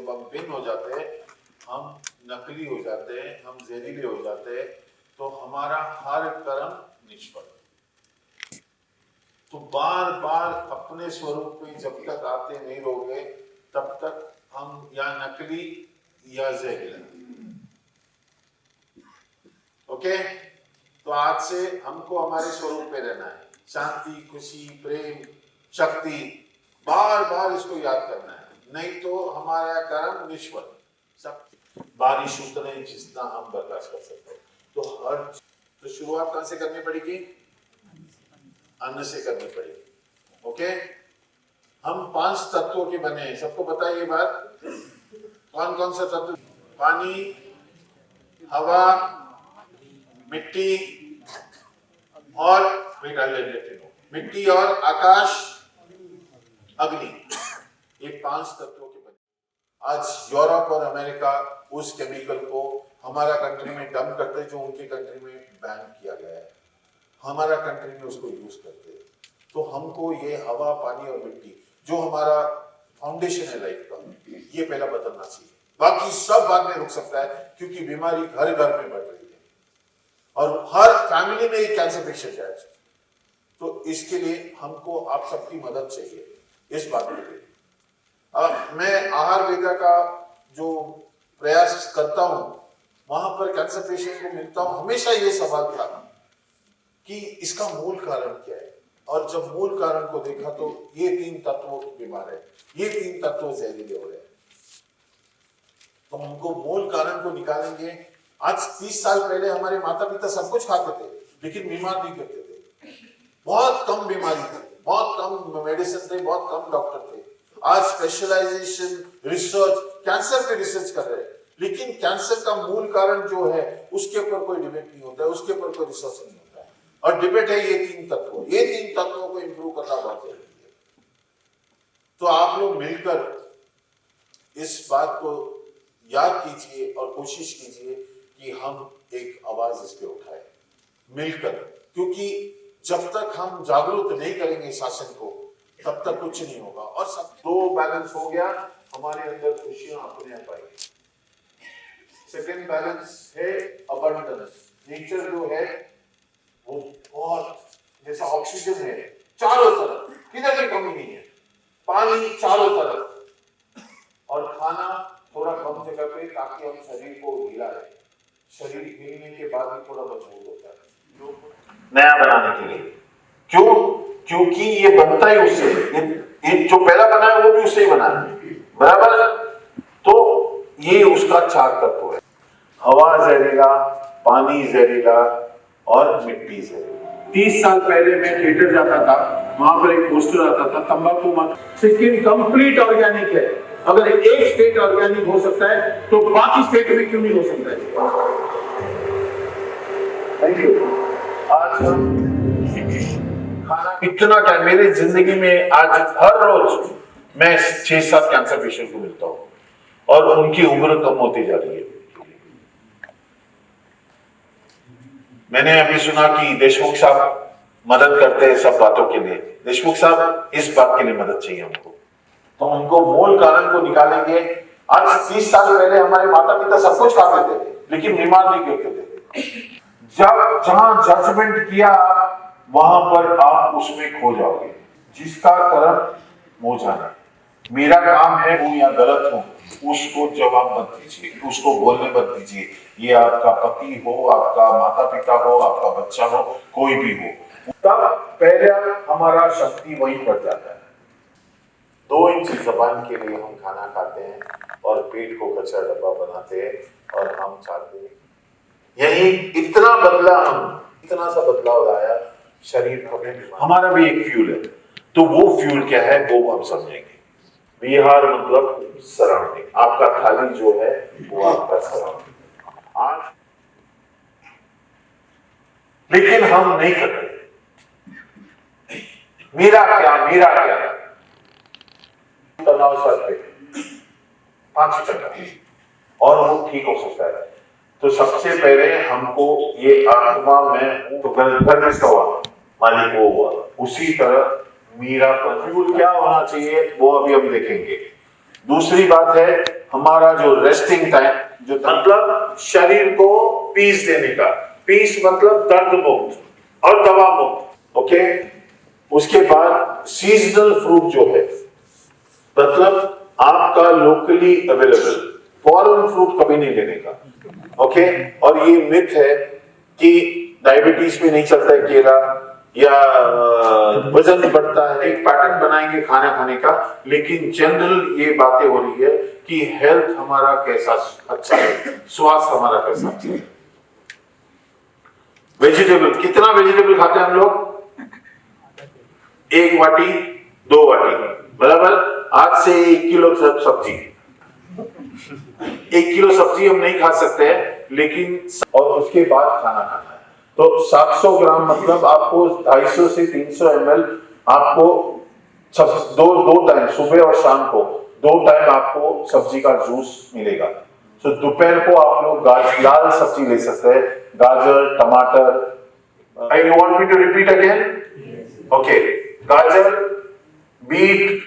जब हम भिन्न हो जाते हैं, हम नकली हो जाते हैं, हम जहरीले हो जाते हैं, तो हमारा हर कर्म निष्फल। तो बार बार अपने स्वरूप में जब तक आते नहीं रहोगे, तब तक हम या नकली या जहरीला। ओके, तो आज से हमको हमारे स्वरूप पे रहना है। शांति, खुशी, प्रेम, शक्ति, बार बार इसको याद करना है, नहीं तो हमारा कर्म निष्फल। सब बारिश उतने जितना हम बर्दाश्त कर सकते हैं। तो शुरुआत कहां से करनी पड़ेगी? अन्न से करनी पड़ेगी। ओके, हम 5 तत्वों के बने हैं, सबको पता है ये बात? कौन कौन सा तत्व? पानी, हवा, मिट्टी और मिट्टी और आकाश, अग्नि, ये 5 तत्वों के बने। आज यूरोप और अमेरिका उस केमिकल को हमारा कंट्री में डंप करते हैं, जो उनके कंट्री में बैन किया गया है, हमारा कंट्री में उसको यूज करते हैं। तो हमको ये हवा, पानी और मिट्टी, जो हमारा फाउंडेशन है लाइफ का, ये पहला बदलना चाहिए। बाकी सब बाद में रुक सकता है, क्योंकि बीमारी घर घर में बढ़ रही है और हर फैमिली में एक कैंसर पेशेंट है। तो इसके लिए हमको आप सबकी मदद चाहिए इस बात के लिए। मैं आहार वेदा का जो प्रयास करता हूं, वहां पर कैंसर पेशेंट को मिलता हूं, हमेशा ये सवाल था कि इसका मूल कारण क्या है। और जब मूल कारण को देखा तो ये 3 तत्वों बीमार है, ये 3 तत्व जहरीले हो रहे हैं। तो हमको मूल कारण को निकालेंगे। आज 30 साल पहले हमारे माता पिता सब कुछ खाते थे, लेकिन बीमार नहीं करते थे। बहुत कम बीमारी थी, बहुत कम मेडिसिन थे, बहुत कम डॉक्टर थे। आज स्पेशलाइजेशन, रिसर्च, कैंसर पे रिसर्च कर रहे हैं, लेकिन कैंसर का मूल कारण जो है उसके ऊपर कोई डिबेट नहीं होता है, उसके ऊपर कोई रिसर्च नहीं होता है। और डिबेट है ये 3 तत्व, ये 3 तत्वों को इंप्रूव करना बहुत जरूरी है। तो आप लोग मिलकर इस बात को याद कीजिए और कोशिश कीजिए कि हम एक आवाज इस पे उठाए मिलकर, क्योंकि जब तक हम जागरूक नहीं करेंगे शासन को, तब तक कुछ नहीं होगा। और सब 2 बैलेंस हो गया, हमारे अंदर खुशियां अपने आप आएगी। सेकंड बैलेंस है अबंडेंस। नेचर जो है वो बहुत जैसा ऑक्सीजन है चारों तरफ, किधर भी कमी नहीं है, पानी चारों तरफ, और खाना थोड़ा कम जगह पे, ताकि हम शरीर को हिला रहे। शरीर हिलने के बाद ही थोड़ा मजबूत होता है नया बनाने के लिए। क्यों? क्योंकि ये बनता ही उससे, ये जो पहला बना है वो भी उससे ही बना है, बराबर। तो ये उसका 4 तत्व है। हवा जहरीला, पानी जहरीला और मिट्टी जहरीला। 30 साल पहले मैं थिएटर जाता था, वहां पर एक पोस्टर आता था, तंबाकू मत, सिक्किम कंप्लीट ऑर्गेनिक है। अगर एक स्टेट ऑर्गेनिक हो सकता है तो बाकी स्टेट में क्यों नहीं हो सकता है? Thank you. आज खाना इतना क्या, मेरी जिंदगी में आज हर रोज मैं 6-7 कैंसर पेशेंट को मिलता हूँ और उनकी उम्र कम होती जा रही है। मैंने अभी सुना कि देशमुख साहब मदद करते हैं सब बातों के लिए। देशमुख साहब, इस बात के लिए मदद चाहिए हमको, तो उनको मूल कारण को निकालेंगे। आज 30 साल पहले हमारे माता पिता सब कुछ खाते थे, लेकिन बीमार नहीं करते थे। जब जहां जजमेंट किया वहां पर आप उसमें खो जाओगे। जिसका कर्म हो जाना, मेरा काम है वो या गलत हो, उसको जवाब मत दीजिए, उसको बोलने मत दीजिए। ये आपका पति हो, आपका माता पिता हो, आपका बच्चा हो, कोई भी हो, तब पहले हमारा शक्ति वहीं पर जाता है। 2 इंच जबान के लिए हम खाना खाते हैं और पेट को कच्चा डब्बा बनाते हैं, और हम चाहते हैं यही इतना बदला, हम इतना सा बदलाव लाया शरीर हमें। हमारा भी एक फ्यूल है, तो वो फ्यूल क्या है वो हम समझेंगे। विहार मतलब सराउंडिंग, आपका थाली जो है वो आपका सराउंडिंग। आज लेकिन हम नहीं करते, मेरा क्या, मेरा क्या, तनाव सर पे 5% और वो ठीक हो सकता है। तो सबसे पहले हमको ये आत्मा में तो गर्विष्ठ हुआ, मालिक वो हुआ, उसी तरह मेरा फ्यूल क्या होना चाहिए वो अभी हम देखेंगे। दूसरी बात है हमारा जो रेस्टिंग टाइम, जो मतलब शरीर को पीस देने का, पीस मतलब दर्द मुक्त और दवा मुक्त। ओके, उसके बाद सीजनल फ्रूट जो है, मतलब आपका लोकली अवेलेबल, फॉरेन फ्रूट कभी नहीं लेने का। ओके, और ये मिथ है कि डायबिटीज में नहीं चलता है केला, या वजन बढ़ता है। एक पैटर्न बनाएंगे खाना खाने का, लेकिन जनरल ये बातें हो रही है कि हेल्थ हमारा कैसा अच्छा है, स्वास्थ्य हमारा कैसा अच्छा है। वेजिटेबल, कितना वेजिटेबल खाते हैं हम लोग? 1 वाटी 2 वाटी, बराबर। आज से 1 किलो सब्जी, 1 किलो सब्जी हम नहीं खा सकते हैं, लेकिन और उसके बाद खाना खाना है। तो 700 ग्राम मतलब आपको 250 से 300 ml आपको दो टाइम, सुबह और शाम को 2 टाइम आपको सब्जी का जूस मिलेगा। तो दोपहर को आप लोग लाल सब्जी ले सकते हैं, गाजर, टमाटर। You want me to repeat again? Okay, गाजर, बीट,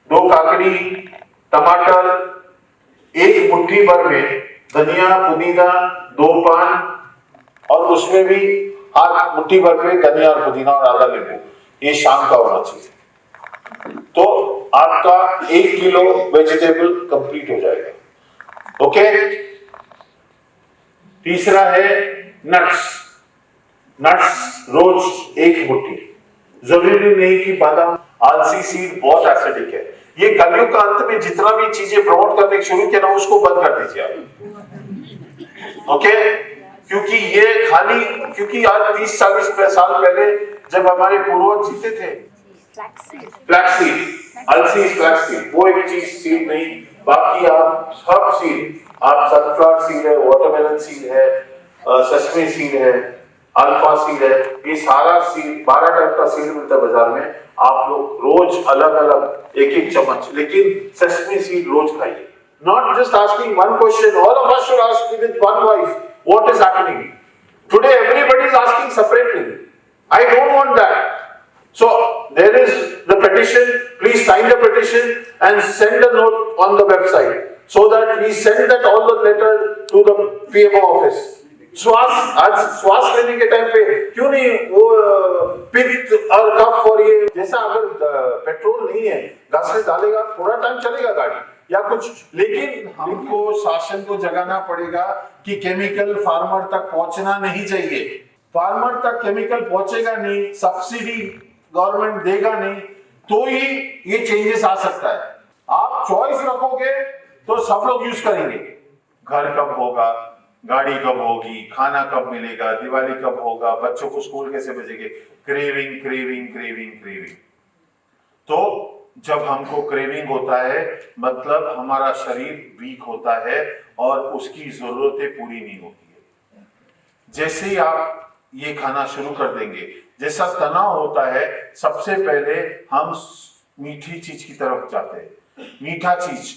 2 काकड़ी, टमाटर, 1 मुट्ठी भर में धनिया, पुदीना, 2 पान, और उसमें भी आध मुट्ठी भर में धनिया और पुदीना और आधा नींबू। ये शाम का होना चाहिए। तो आपका 1 किलो वेजिटेबल कंप्लीट हो जाएगा। ओके, तीसरा है नट्स। नट्स रोज 1 मुट्ठी। जरूरी नहीं कि बादाम, आलसी सीड बहुत एसिडिक है। ये कलयुग का अंत में जितना भी चीजें प्रमोट करने शुरू किया ना, उसको बंद कर दीजिए आप। ओके, क्योंकि ये खाली, क्योंकि आज 30-40 साल पहले जब हमारे पूर्वज जीते थे, फ्लैक्सीड, अलसी फ्लैक्सीड, वो एक चीज सीड नहीं, बाकी आप सब सीड, आप सनफ्लावर सीड है, वाटरमेलन सीड है, सस्मे सीड है, अल्फा सीड है, ये सारा सीड 12 टाइप का सीड मिलता है बाजार में। आप लोग रोज अलग अलग 1-1 चम्मच, लेकिन सस्मे सीड रोज खाइए। Not just asking one question, all of us should ask with one voice, what is happening? Today everybody is asking separately. I don't want that. So there is the petition, please sign the petition and send a note on the website so that we send that all the letter to the PMO office. आज श्वास लेने के time पे क्यों नहीं वो पित्त और कफ और ये जैसा, अगर पेट्रोल नहीं है घास से डालेगा, थोड़ा टाइम चलेगा गाड़ी या कुछ, लेकिन हमको शासन को जगाना पड़ेगा कि केमिकल फार्मर तक पहुंचना नहीं चाहिए। फार्मर तक केमिकल पहुंचेगा नहीं, सब्सिडी गवर्नमेंट देगा नहीं, तो ही ये चेंजेस आ सकता है। आप चॉइस रखोगे तो सब लोग यूज करेंगे। घर कब होगा, गाड़ी कब होगी, खाना कब मिलेगा, दिवाली कब होगा, बच्चों को स्कूल कैसे भेजेंगे, क्रेविंग क्रेविंग क्रेविंग क्रेविंग। तो जब हमको क्रेविंग होता है मतलब हमारा शरीर वीक होता है और उसकी जरूरतें पूरी नहीं होती है। जैसे ही आप ये खाना शुरू कर देंगे, जैसा तनाव होता है, सबसे पहले हम मीठी चीज की तरफ जाते हैं। मीठा चीज,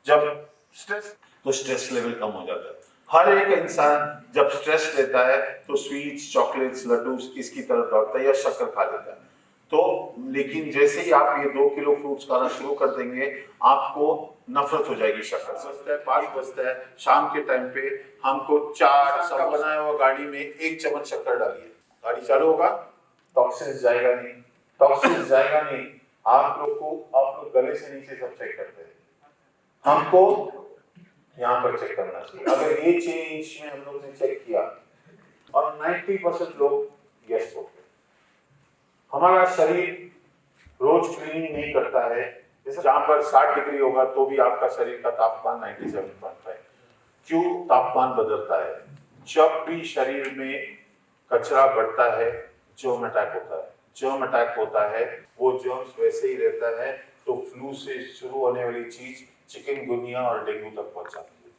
जब स्ट्रेस, तो स्ट्रेस लेवल कम हो जाता है। हर एक इंसान जब स्ट्रेस लेता है तो स्वीट्स, चॉकलेट्स, लड्डूस इसकी तरफ दौड़ता है या शक्कर खा लेता है। तो लेकिन जैसे ही आप ये 2 किलो फ्रूट्स खाना शुरू कर देंगे, आपको नफरत हो जाएगी शक्कर से। 5 बजता है शाम के टाइम पे, हमको 4 सब बनाया हुआ गाड़ी में 1 चम्मच शक्कर डालिए, गाड़ी चालू होगा, टॉक्सिन्स जाएगा नहीं, टॉक्सिन्स जाएगा नहीं। आप लोग गले से नीचे सब चेक करते हैं, हमको यहाँ पर चेक करना चाहिए। अगर ये चेंज में हम लोग ने चेक किया और 90% लोग यस बोलते, हमारा शरीर रोज क्लीनिंग नहीं करता है। जैसे जहां पर 60 डिग्री होगा तो भी आपका शरीर का तापमान 97.5। क्यों तापमान बदलता है? जब भी शरीर में कचरा बढ़ता है, जर्म अटैक होता है। जर्म अटैक होता है, वो जर्म्स वैसे ही रहता है, तो फ्लू से शुरू होने वाली चीज चिकनगुनिया और डेंगू तक पहुंच जाती है।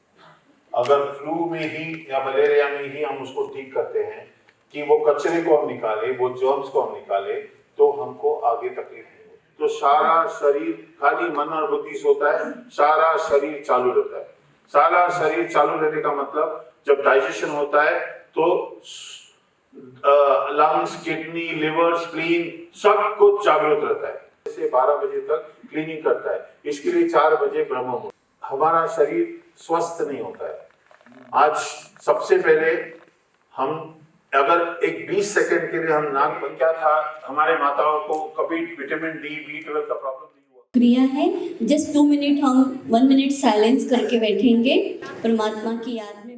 अगर फ्लू में ही या मलेरिया में ही हम उसको ठीक करते हैं कि वो कचरे को हम निकाले, वो जर्म्स को हम निकाले, तो हमको आगे तकलीफ नहीं होती। तो सारा शरीर, खाली मन और बुद्धि सोता है, सारा शरीर चालू रहता है। सारा शरीर चालू रहने का मतलब जब डाइजेशन होता है तो लंग्स, किडनी, लिवर, स्प्लीन सब कुछ जागृत रहता है। जैसे 12 बजे तक क्लीनिंग करता है, इसके लिए 4 बजे ब्रह्म मुहूर्त। हमारा शरीर स्वस्थ नहीं होता है। आज सबसे पहले हम अगर एक 20 सेकंड के लिए हम नाक बंद, क्या था हमारे माताओं को कभी विटामिन डी B12 का प्रॉब्लम नहीं हुआ। क्रिया है, जस्ट 2 मिनट हम 1 मिनट साइलेंस करके बैठेंगे परमात्मा की याद में।